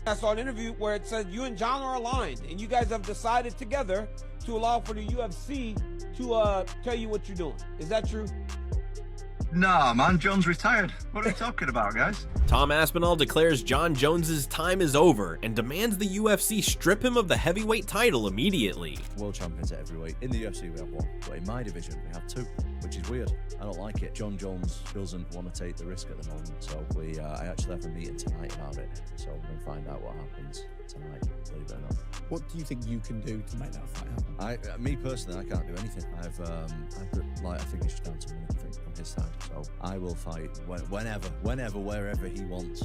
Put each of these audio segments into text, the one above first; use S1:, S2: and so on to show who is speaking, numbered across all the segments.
S1: I saw an interview where it said you and John are aligned, and you guys have decided together to allow for the UFC to tell you what you're doing. Is that true?
S2: Nah, man, John's retired. What are you talking about, guys?
S3: Tom Aspinall declares Jon Jones's time is over and demands the UFC strip him of the heavyweight title immediately.
S4: World champions at heavyweight. In the UFC we have one, but in my division we have two, which is weird. I don't like it. Jon Jones doesn't want to take the risk at the moment, so I actually have a meeting tonight about it. So we're going to find out what happens tonight, believe it or not.
S5: What do you think you can do to make that fight happen?
S4: Me personally, I can't do anything. I think it's just down to money, I think, from his side. So I will fight whenever, wherever he wants.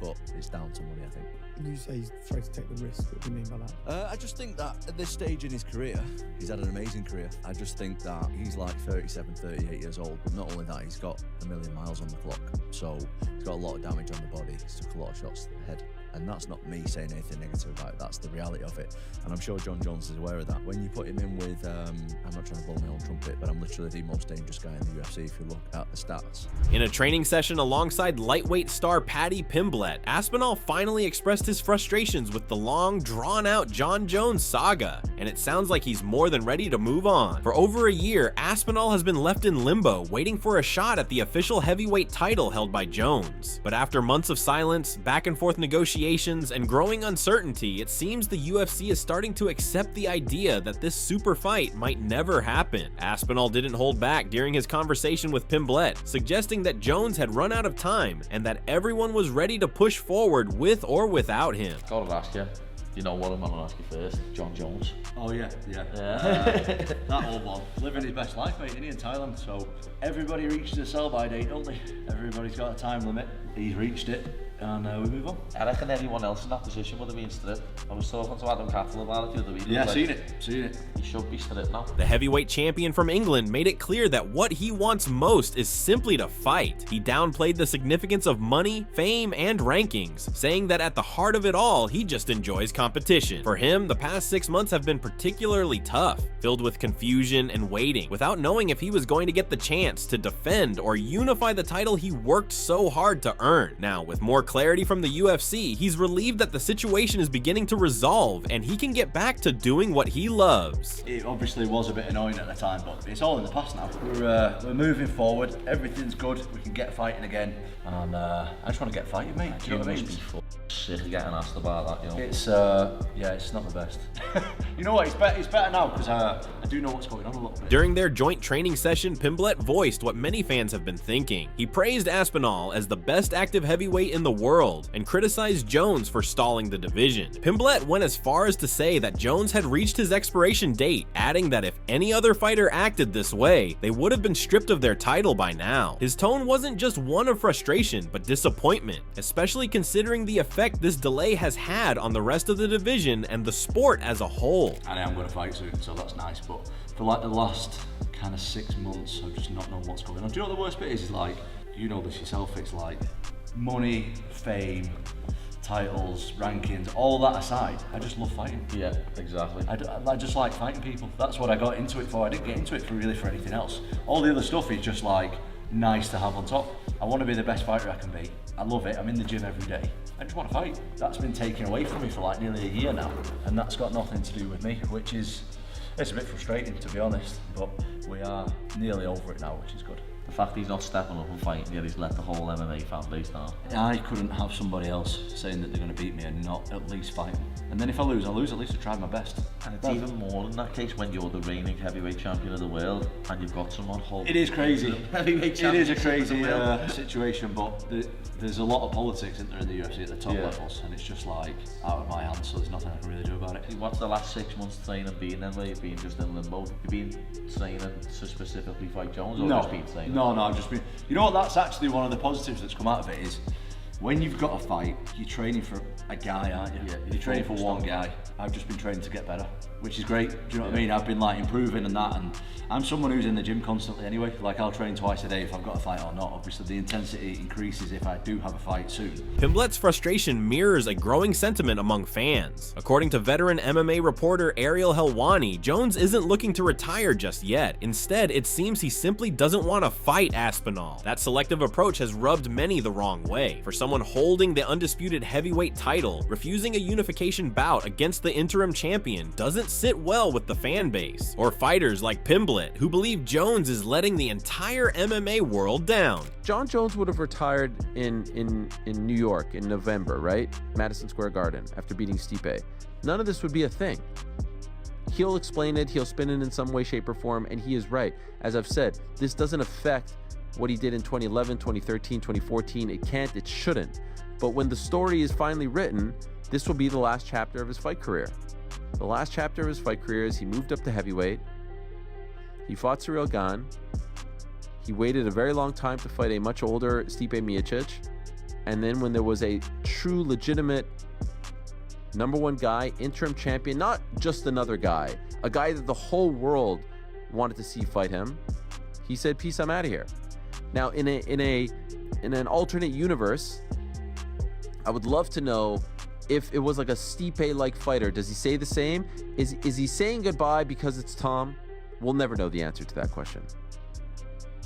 S4: But it's down to money, I think.
S5: And you say he's afraid to take the risk. What do you mean by that?
S4: I just think that at this stage in his career, he's had an amazing career. I just think that he's like 37, 38 years old. But not only that, he's got a million miles on the clock. So he's got a lot of damage on the body. He's took a lot of shots to the head. And that's not me saying anything negative about it, that's the reality of it. And I'm sure Jon Jones is aware of that. When you put him in with, I'm not trying to blow my own trumpet, but I'm literally the most dangerous guy in the UFC if you look at the stats.
S3: In a training session alongside lightweight star Paddy Pimblett, Aspinall finally expressed his frustrations with the long, drawn-out Jon Jones saga, and it sounds like he's more than ready to move on. For over a year, Aspinall has been left in limbo, waiting for a shot at the official heavyweight title held by Jones. But after months of silence, back-and-forth negotiations, and growing uncertainty, it seems the UFC is starting to accept the idea that this super fight might never happen. Aspinall didn't hold back during his conversation with Pimblett, suggesting that Jones had run out of time and that everyone was ready to push forward with or without him.
S6: Gotta ask you. You know what I'm gonna ask you first? Jon Jones.
S7: Oh yeah. That old one. Living his best life, mate, isn't he, in Thailand? So everybody reaches a sell-by date, don't they? Everybody's got a time limit. He's reached it, and we move on.
S6: I reckon anyone else in that position would have been stripped. I was talking to Adam Cattle about it the other week.
S7: Yeah,
S6: like,
S7: seen it.
S6: He should be stripped now.
S3: The heavyweight champion from England made it clear that what he wants most is simply to fight. He downplayed the significance of money, fame, and rankings, saying that at the heart of it all, he just enjoys competition. For him, the past 6 months have been particularly tough, filled with confusion and waiting, without knowing if he was going to get the chance to defend or unify the title he worked so hard to earn. Now, with more clarity from the UFC, he's relieved that the situation is beginning to resolve and he can get back to doing what he loves.
S7: It obviously was a bit annoying at the time, but it's all in the past now. We're moving forward. Everything's good. We can get fighting again, and I just want to get fighting, mate. Do you know what I mean?
S6: Sick of getting asked about that, you know.
S7: It's not the best. You know what? It's better now because I do know what's going on a little bit.
S3: During their joint training session, Pimblett voiced what many fans have been thinking. He praised Aspinall as the best active heavyweight in the world and criticized Jones for stalling the division. Pimblett went as far as to say that Jones had reached his expiration date, adding that if any other fighter acted this way, they would have been stripped of their title by now. His tone wasn't just one of frustration, but disappointment, especially considering the effect this delay has had on the rest of the division and the sport as a whole.
S7: And I am going to fight soon, so that's nice, but for like the last kind of 6 months, I've just not known what's going on. Do you know what the worst bit is? Like, you know this yourself, it's like money, fame, titles, rankings, all that aside, I just love fighting.
S6: Yeah, exactly.
S7: I just like fighting people. That's what I got into it for. I didn't get into it for anything else. All the other stuff is just like nice to have on top. I want to be the best fighter I can be. I love it. I'm in the gym every day. I just want to fight. That's been taken away from me for like nearly a year now, and that's got nothing to do with me, which is, it's a bit frustrating to be honest, but we are nearly over it now, which is good.
S6: The fact he's not stepping up and fighting yet, he's let the whole MMA fan base down.
S7: I couldn't have somebody else saying that they're going to beat me and not at least fight. And then if I lose, I lose. At least I tried my best.
S6: And it's even more in that case when you're the reigning heavyweight champion of the world and you've got someone holding.
S7: It is crazy.
S6: Heavyweight
S7: it is a
S6: champion
S7: crazy situation, but there's a lot of politics in there in the UFC at the top levels, and it's just like out of my hands. So there's nothing I can really do about it.
S6: What's the last 6 months training been then? Where you've been just in limbo? You've been training to specifically fight Jones, or just been training?
S7: No, I've just been. You know what? That's actually one of the positives that's come out of it is when you've got a fight, you're training for a guy, aren't you? Yeah, you're training for one guy. I've just been training to get better, which is great. Do you know what I mean? I've been like improving and that, and I'm someone who's in the gym constantly anyway. Like I'll train twice a day if I've got a fight or not. Obviously the intensity increases if I do have a fight soon.
S3: Pimblett's frustration mirrors a growing sentiment among fans. According to veteran MMA reporter Ariel Helwani, Jones isn't looking to retire just yet. Instead, it seems he simply doesn't want to fight Aspinall. That selective approach has rubbed many the wrong way. For someone someone holding the undisputed heavyweight title, refusing a unification bout against the interim champion doesn't sit well with the fan base, or fighters like Pimblett, who believe Jones is letting the entire MMA world down.
S8: Jon Jones would have retired in New York in November, right? Madison Square Garden, after beating Stipe. None of this would be a thing. He'll explain it, he'll spin it in some way, shape, or form, and he is right. As I've said, this doesn't affect what he did in 2011, 2013, 2014. It can't, it shouldn't. But when the story is finally written, this will be the last chapter of his fight career. The last chapter of his fight career is he moved up to heavyweight. He fought Ciryl Gane. He waited a very long time to fight a much older Stipe Miocic. And then when there was a true, legitimate #1 guy, interim champion, not just another guy, a guy that the whole world wanted to see fight him, he said, "Peace, I'm out of here." Now, in an alternate universe, I would love to know if it was like a Stipe-like fighter. Does he say the same? Is he saying goodbye because it's Tom? We'll never know the answer to that question.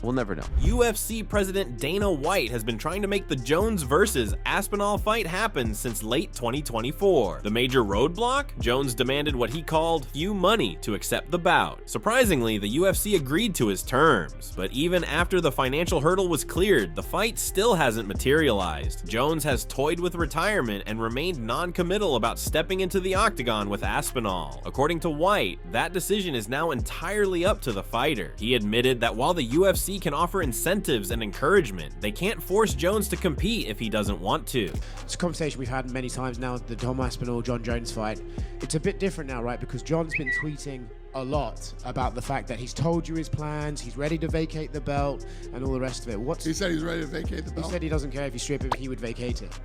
S8: We'll never know.
S3: UFC president Dana White has been trying to make the Jones versus Aspinall fight happen since late 2024. The major roadblock? Jones demanded what he called "few money" to accept the bout. Surprisingly, the UFC agreed to his terms, but even after the financial hurdle was cleared, the fight still hasn't materialized. Jones has toyed with retirement and remained non-committal about stepping into the octagon with Aspinall. According to White, that decision is now entirely up to the fighter. He admitted that while the UFC can offer incentives and encouragement, they can't force Jones to compete if he doesn't want to.
S9: It's a conversation we've had many times now, the Tom Aspinall-Jon Jones fight. It's a bit different now, right? Because John's been tweeting a lot about the fact that he's told you his plans, he's ready to vacate the belt, and all the rest of it.
S10: He said he's ready to vacate the belt?
S9: He said he doesn't care if you strip him, he would vacate it.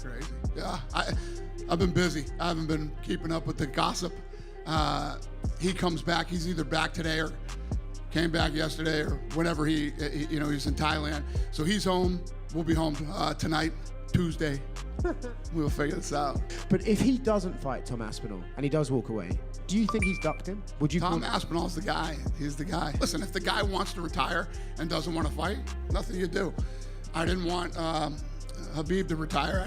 S10: Crazy. Yeah, I've been busy. I haven't been keeping up with the gossip. He comes back, he's either back today or came back yesterday or whenever he's in Thailand. So he's home. We'll be home tonight, Tuesday. We'll figure this out.
S9: But if he doesn't fight Tom Aspinall and he does walk away, do you think he's ducked him?
S10: Tom Aspinall's the guy. He's the guy. Listen, if the guy wants to retire and doesn't want to fight, nothing you do. I didn't want Habib to retire.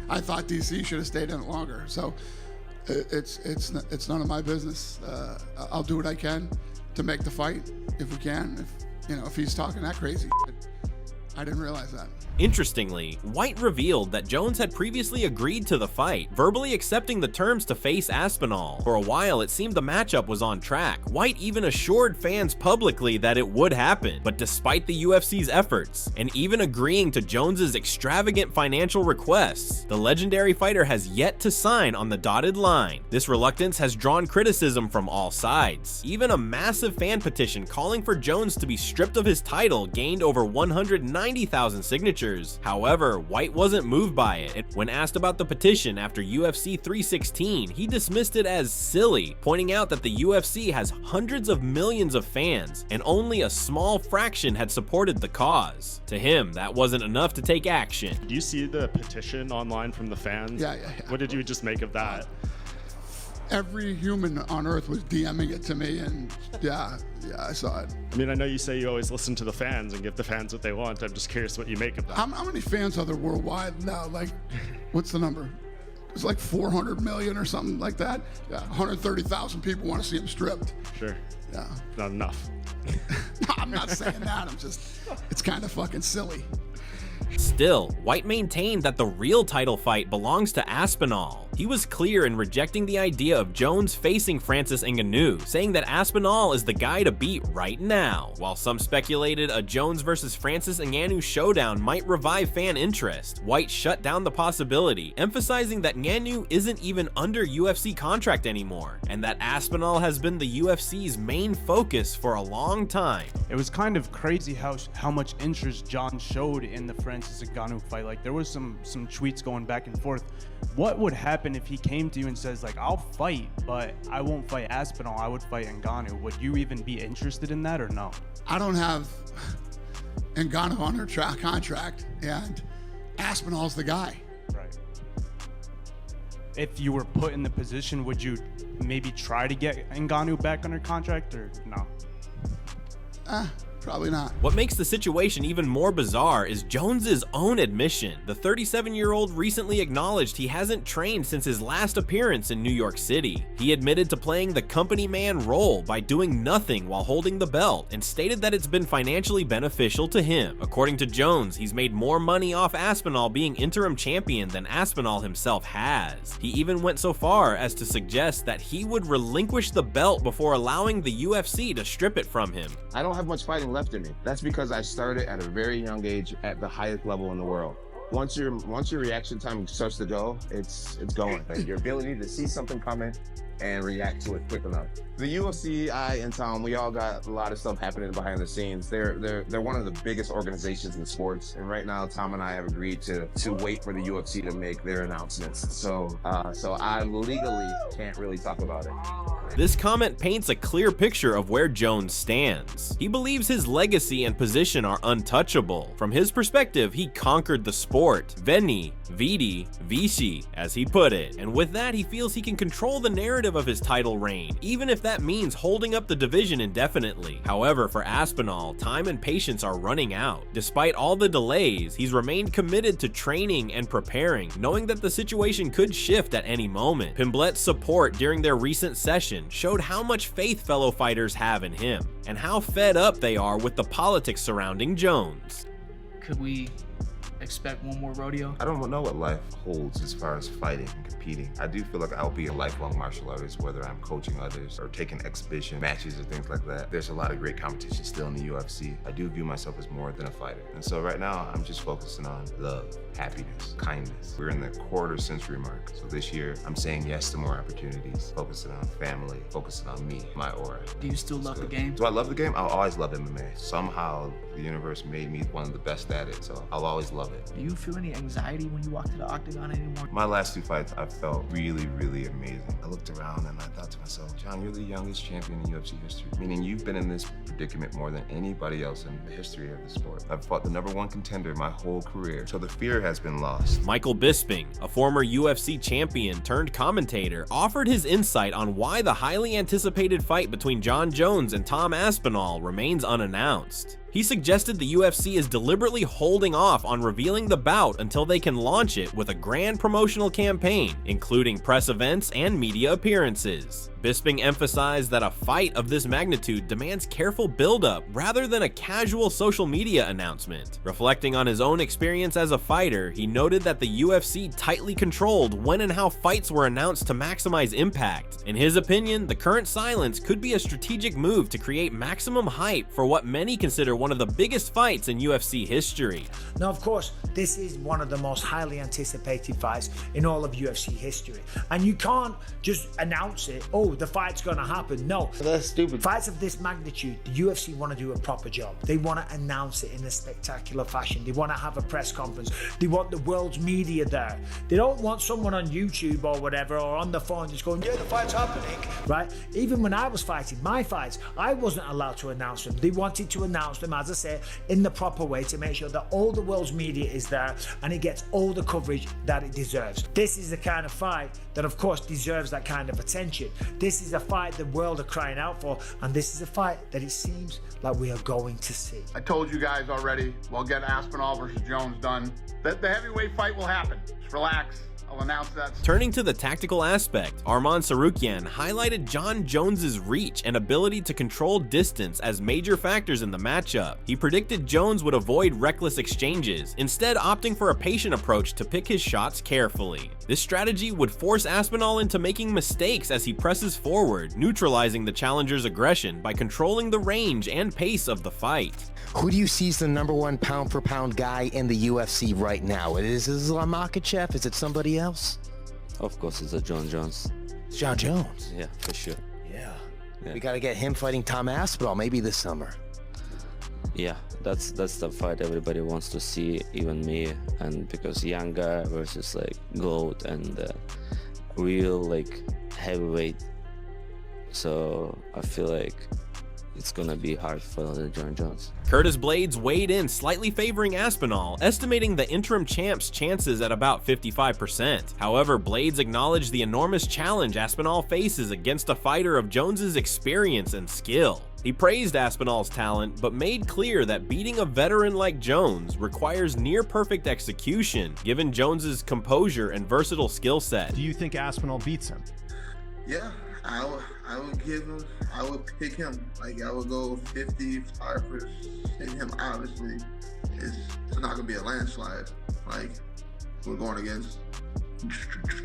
S10: I thought DC should have stayed in it longer. So it's none of my business. I'll do what I can to make the fight if we can. If he's talking that crazy shit. I didn't realize that.
S3: Interestingly, White revealed that Jones had previously agreed to the fight, verbally accepting the terms to face Aspinall. For a while, it seemed the matchup was on track. White even assured fans publicly that it would happen, but despite the UFC's efforts, and even agreeing to Jones's extravagant financial requests, the legendary fighter has yet to sign on the dotted line. This reluctance has drawn criticism from all sides. Even a massive fan petition calling for Jones to be stripped of his title gained over 190,000 signatures. However, White wasn't moved by it. When asked about the petition after UFC 316, he dismissed it as silly, pointing out that the UFC has hundreds of millions of fans, and only a small fraction had supported the cause. To him, that wasn't enough to take action.
S11: Do you see the petition online from the fans?
S10: Yeah.
S11: What did you just make of that?
S10: Every human on earth was DMing it to me, and yeah, I saw it.
S11: I mean, I know you say you always listen to the fans and give the fans what they want. I'm just curious what you make of that.
S10: How many fans are there worldwide now? Like, what's the number? It's like 400 million or something like that. Yeah, 130,000 people want to see him stripped.
S11: Sure.
S10: Yeah.
S11: Not enough.
S10: No, I'm not saying that. It's kind of fucking silly.
S3: Still, White maintained that the real title fight belongs to Aspinall. He was clear in rejecting the idea of Jones facing Francis Ngannou, saying that Aspinall is the guy to beat right now. While some speculated a Jones versus Francis Ngannou showdown might revive fan interest, White shut down the possibility, emphasizing that Ngannou isn't even under UFC contract anymore, and that Aspinall has been the UFC's main focus for a long time.
S12: It was kind of crazy how much interest Jon showed in the Francis Ngannou fight. Like, there was some tweets going back and forth. What would happen if he came to you and says, like, I'll fight, but I won't fight Aspinall, I would fight Ngannou? Would you even be interested in that or no?
S10: I don't have Ngannou under contract, and Aspinall's the guy.
S12: Right. If you were put in the position, would you maybe try to get Ngannou back under contract or no?
S10: Probably not.
S3: What makes the situation even more bizarre is Jones's own admission. The 37-year-old recently acknowledged he hasn't trained since his last appearance in New York City. He admitted to playing the company man role by doing nothing while holding the belt and stated that it's been financially beneficial to him. According to Jones, he's made more money off Aspinall being interim champion than Aspinall himself has. He even went so far as to suggest that he would relinquish the belt before allowing the UFC to strip it from him.
S13: I don't have much fighting left in me. That's because I started at a very young age at the highest level in the world. Once your reaction time starts to go, it's going. Like your ability to see something coming and react to it quick enough. The UFC, I and Tom, we all got a lot of stuff happening behind the scenes. They're one of the biggest organizations in sports, and right now Tom and I have agreed to wait for the UFC to make their announcements. So I legally can't really talk about it.
S3: This comment paints a clear picture of where Jones stands. He believes his legacy and position are untouchable. From his perspective, he conquered the sport. Veni, vidi, vici, as he put it. And with that, he feels he can control the narrative of his title reign, even if that means holding up the division indefinitely. However, for Aspinall, time and patience are running out. Despite all the delays, he's remained committed to training and preparing, knowing that the situation could shift at any moment. Pimblett's support during their recent session showed how much faith fellow fighters have in him, and how fed up they are with the politics surrounding Jones.
S14: Could we expect one more rodeo?
S15: I don't know what life holds as far as fighting and competing. I do feel like I'll be a lifelong martial artist, whether I'm coaching others or taking exhibition matches or things like that. There's a lot of great competition still in the UFC. I do view myself as more than a fighter. And so right now, I'm just focusing on love, happiness, kindness. We're in the quarter-century mark. So this year, I'm saying yes to more opportunities, focusing on family, focusing on me, my aura.
S14: Do you still love the game?
S15: Do I love the game? I'll always love MMA. Somehow, the universe made me one of the best at it, so I'll always love it.
S14: Do you feel any anxiety when you walk to the octagon anymore?
S15: My last two fights, I felt really, really amazing. I looked around and I thought to myself, John, you're the youngest champion in UFC history, meaning you've been in this predicament more than anybody else in the history of the sport. I've fought the #1 contender my whole career, so the fear has been lost.
S3: Michael Bisping, a former UFC champion turned commentator, offered his insight on why the highly anticipated fight between Jon Jones and Tom Aspinall remains unannounced. He suggested the UFC is deliberately holding off on revealing the bout until they can launch it with a grand promotional campaign, including press events and media appearances. Bisping emphasized that a fight of this magnitude demands careful build-up rather than a casual social media announcement. Reflecting on his own experience as a fighter, he noted that the UFC tightly controlled when and how fights were announced to maximize impact. In his opinion, the current silence could be a strategic move to create maximum hype for what many consider one of the biggest fights in UFC history.
S16: Now, of course, this is one of the most highly anticipated fights in all of UFC history. And you can't just announce it, oh, the fight's gonna happen. No.
S13: That's stupid.
S16: Fights of this magnitude, the UFC want to do a proper job. They want to announce it in a spectacular fashion. They want to have a press conference. They want the world's media there. They don't want someone on YouTube or whatever or on the phone just going, yeah, the fight's happening, right? Even when I was fighting my fights, I wasn't allowed to announce them. They wanted to announce them, as I say, in the proper way to make sure that all the world's media is there and it gets all the coverage that it deserves. This is the kind of fight that, of course, deserves that kind of attention. This is a fight the world are crying out for, and this is a fight that it seems like we are going to see.
S10: I told you guys already, we'll get Aspinall versus Jones done. The heavyweight fight will happen. Just relax. I'll announce that.
S3: Turning to the tactical aspect, Arman Sarukian highlighted Jon Jones's reach and ability to control distance as major factors in the matchup. He predicted Jones would avoid reckless exchanges, instead opting for a patient approach to pick his shots carefully. This strategy would force Aspinall into making mistakes as he presses forward, neutralizing the challenger's aggression by controlling the range and pace of the fight.
S17: Who do you see as the #1 pound-for-pound guy in the UFC right now? Is it Makhachev? Is it somebody else?
S18: Of course, it's a Jon Jones.
S17: It's Jon Jones?
S18: Yeah, for sure.
S17: Yeah. We got to get him fighting Tom Aspinall maybe this summer.
S18: Yeah, that's the fight everybody wants to see, even me. And because young guy versus like GOAT and real like heavyweight. So I feel like it's gonna be hard for Jon Jones.
S3: Curtis Blades weighed in, slightly favoring Aspinall, estimating the interim champ's chances at about 55%. However, Blades acknowledged the enormous challenge Aspinall faces against a fighter of Jones's experience and skill. He praised Aspinall's talent, but made clear that beating a veteran like Jones requires near-perfect execution, given Jones's composure and versatile skill set.
S19: Do you think Aspinall beats him?
S20: Yeah, I would pick him. Like, I would go 55% him. Obviously, it's not gonna be a landslide. Like, we're going against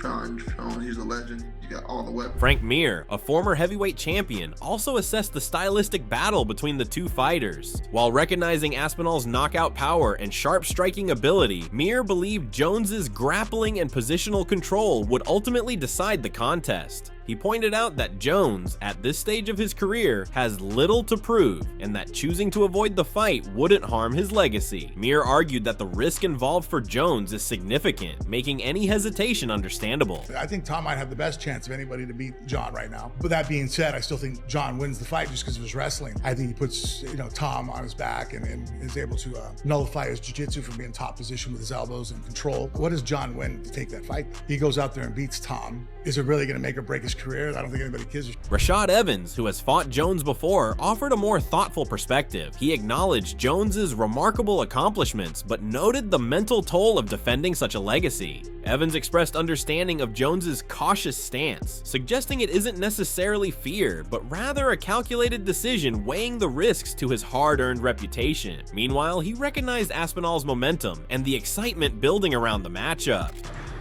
S20: John Jones. He's a legend. He's got all the weapons.
S3: Frank Mir, a former heavyweight champion, also assessed the stylistic battle between the two fighters. While recognizing Aspinall's knockout power and sharp striking ability, Mir believed Jones's grappling and positional control would ultimately decide the contest. He pointed out that Jones, at this stage of his career, has little to prove, and that choosing to avoid the fight wouldn't harm his legacy. Mir argued that the risk involved for Jones is significant, making any hesitation understandable.
S21: I think Tom might have the best chance of anybody to beat John right now. But that being said, I still think John wins the fight just because of his wrestling. I think he puts, Tom on his back and is able to nullify his jiu-jitsu from being top position with his elbows and control. What does John win to take that fight? He goes out there and beats Tom. Is it really going to make or break his career? I don't think anybody gives a shit.
S3: Rashad Evans, who has fought Jones before, offered a more thoughtful perspective. He acknowledged Jones's remarkable accomplishments, but noted the mental toll of defending such a legacy. Evans expressed understanding of Jones's cautious stance, suggesting it isn't necessarily fear, but rather a calculated decision weighing the risks to his hard-earned reputation. Meanwhile, he recognized Aspinall's momentum and the excitement building around the matchup.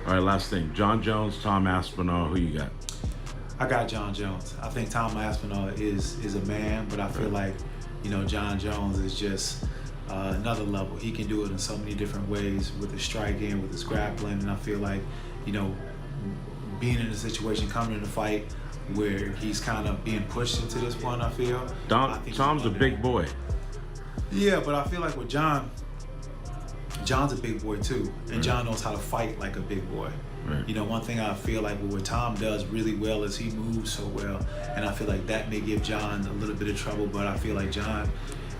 S22: All right, last thing. John Jones, Tom Aspinall, who you got?
S23: I got John Jones. I think Tom Aspinall is a man, but I feel like, John Jones is just another level. He can do it in so many different ways with his striking, with his grappling, and I feel like, being in a situation, coming in a fight where he's kind of being pushed into this point, I feel.
S22: Tom's a big boy.
S23: Yeah, but I feel like with John's a big boy too, and John knows how to fight like a big boy. Right. One thing I feel like what Tom does really well is he moves so well, and I feel like that may give John a little bit of trouble, but I feel like John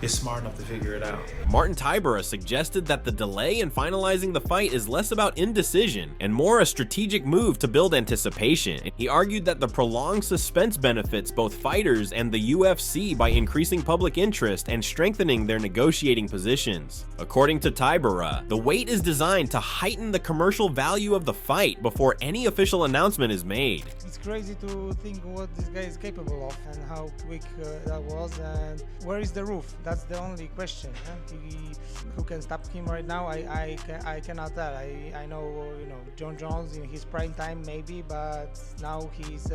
S23: is smart enough to figure it out.
S3: Martin Tybura suggested that the delay in finalizing the fight is less about indecision and more a strategic move to build anticipation. He argued that the prolonged suspense benefits both fighters and the UFC by increasing public interest and strengthening their negotiating positions. According to Tybura, the wait is designed to heighten the commercial value of the fight before any official announcement is made.
S24: It's crazy to think what this guy is capable of and how quick that was, and where is the roof? That's the only question. Who can stop him right now? I cannot tell. I know John Jones in his prime time maybe, but now he's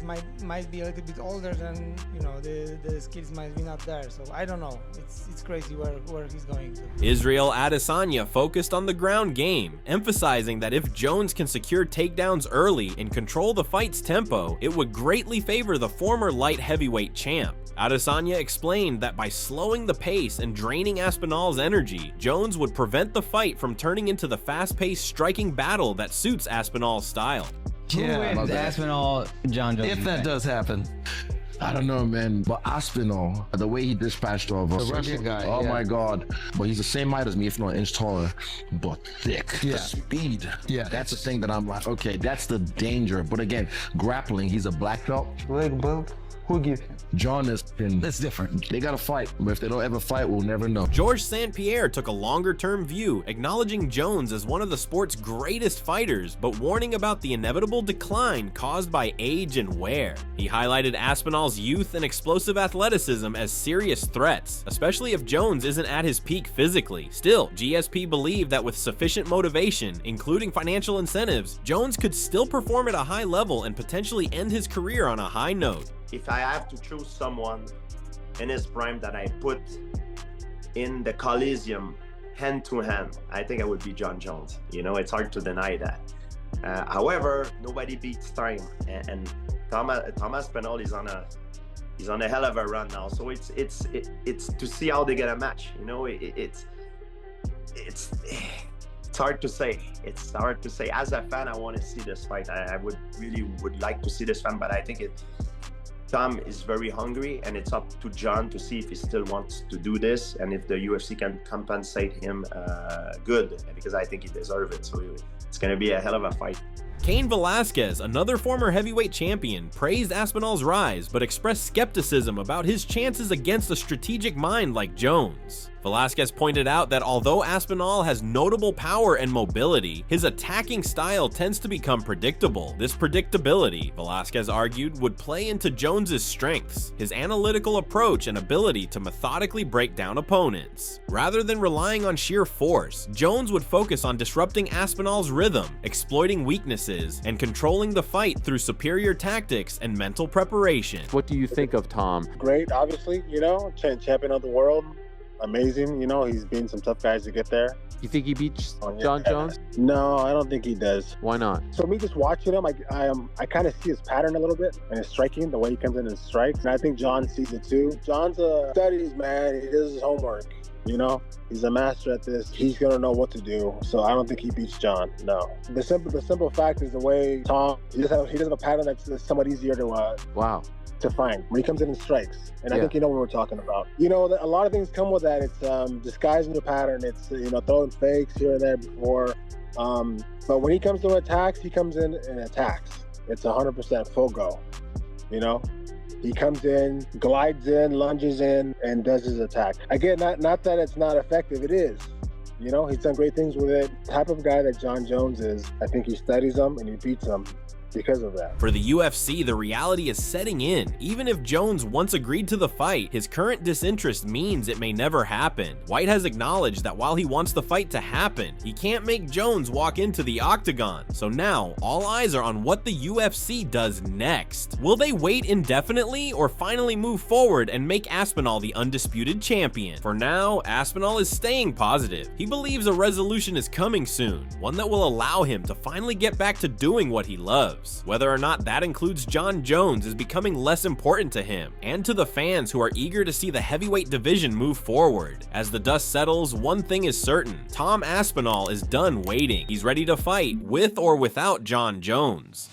S24: might be a little bit older than the skills might be not there. So I don't know. It's crazy where he's going to.
S3: Israel Adesanya focused on the ground game, emphasizing that if Jones can secure takedowns early and control the fight's tempo, it would greatly favor the former light heavyweight champ. Adesanya explained that by slowing the pace and draining Aspinall's energy, Jones would prevent the fight from turning into the fast-paced striking battle that suits Aspinall's style.
S25: Yeah, Aspinall, John Jones. If that does happen.
S26: I don't know, man, but Aspinall, the way he dispatched all of us.
S25: The Russian guy,
S26: oh my God. But he's the same height as me, if not an inch taller, but thick.
S25: Yeah.
S26: The speed.
S25: Yeah.
S26: That's the thing that I'm like, okay, that's the danger. But again, grappling, he's a black belt.
S25: Leg belt. Who give him?
S26: John is.
S25: That's different.
S26: They gotta fight, but if they don't ever fight, we'll never know.
S3: Georges St-Pierre took a longer-term view, acknowledging Jones as one of the sport's greatest fighters, but warning about the inevitable decline caused by age and wear. He highlighted Aspinall's youth and explosive athleticism as serious threats, especially if Jones isn't at his peak physically. Still, GSP believed that with sufficient motivation, including financial incentives, Jones could still perform at a high level and potentially end his career on a high note.
S27: If I have to choose someone in his prime that I put in the Coliseum hand to hand, I think it would be John Jones. It's hard to deny that. However, nobody beats time, and Tom Aspinall is on a hell of a run now. So it's to see how they get a match. It's hard to say. It's hard to say. As a fan, I want to see this fight. I would like to see this fight, but I think Tom is very hungry, and it's up to John to see if he still wants to do this and if the UFC can compensate him good, because I think he deserves it. So it's going to be a hell of a fight.
S3: Cain Velasquez, another former heavyweight champion, praised Aspinall's rise but expressed skepticism about his chances against a strategic mind like Jones. Velasquez pointed out that although Aspinall has notable power and mobility, his attacking style tends to become predictable. This predictability, Velasquez argued, would play into Jones's strengths, his analytical approach and ability to methodically break down opponents. Rather than relying on sheer force, Jones would focus on disrupting Aspinall's rhythm, exploiting weaknesses, and controlling the fight through superior tactics and mental preparation.
S1: What do you think of Tom?
S2: Great, obviously, champion of the world. Amazing, he's beaten some tough guys to get there.
S1: You think he beats John Jones?
S2: No, I don't think he does.
S1: Why not?
S2: So me just watching him, I kind of see his pattern a little bit and his striking, the way he comes in and strikes. And I think John sees it too. John's studies, man. He does his homework. He's a master at this. He's gonna know what to do. So I don't think he beats John. No. The simple fact is the way Tom he does have a pattern that's somewhat easier to find when he comes in and strikes. And I think you know what we're talking about. A lot of things come with that. It's disguising your pattern. It's throwing fakes here and there before. But when he comes to attacks, he comes in and attacks. It's 100% full go. He comes in, glides in, lunges in, and does his attack. Again, not that it's not effective. It is. He's done great things with it. The type of guy that John Jones is, I think he studies them and he beats them because of that.
S3: For the UFC, the reality is setting in. Even if Jones once agreed to the fight, his current disinterest means it may never happen. White has acknowledged that while he wants the fight to happen, he can't make Jones walk into the octagon. So now, all eyes are on what the UFC does next. Will they wait indefinitely or finally move forward and make Aspinall the undisputed champion? For now, Aspinall is staying positive. He believes a resolution is coming soon, one that will allow him to finally get back to doing what he loves. Whether or not that includes John Jones is becoming less important to him and to the fans who are eager to see the heavyweight division move forward. As the dust settles, one thing is certain: Tom Aspinall is done waiting. He's ready to fight with or without John Jones.